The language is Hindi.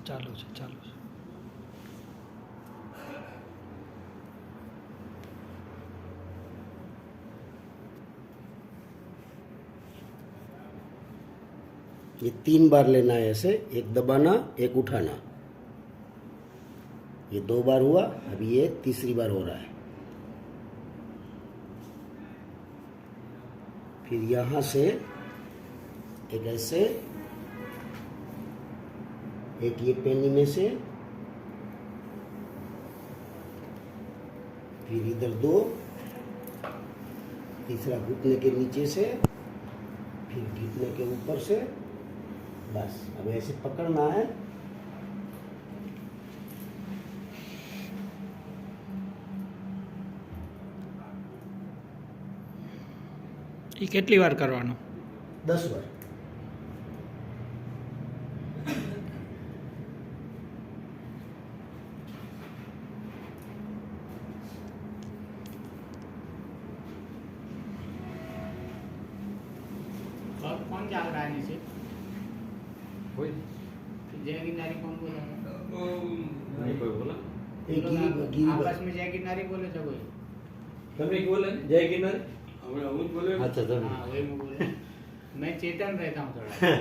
ચાલુ છે ચાલુ છે. ये 3 बार लेना है ऐसे, एक दबाना एक उठाना. ये 2 बार हुआ, अभी ये तीसरी बार हो रहा है. फिर यहाँ से एक ऐसे, एक ये पेनी में से, फिर इधर 2, तीसरा घुटने के नीचे से, फिर घुटने के ऊपर से. बस अब ऐसे पकड़ना है. એ કેટલી વાર કરવાનો? 10 बार. और कौन जाग रहा है नीचे? कोई जय गिरनारी कौन बोल रहा है? नहीं कोई बोला एक गिरी आपस में जय गिरनारी बोले थे कोई? તમે એક બોલે જય ગિરનાર હવે હું જ બોલ્યો. અચ્છા તમે हाँ वही मैं बोल रहा हूँ. मैं चेतन रहता हूँ थोड़ा.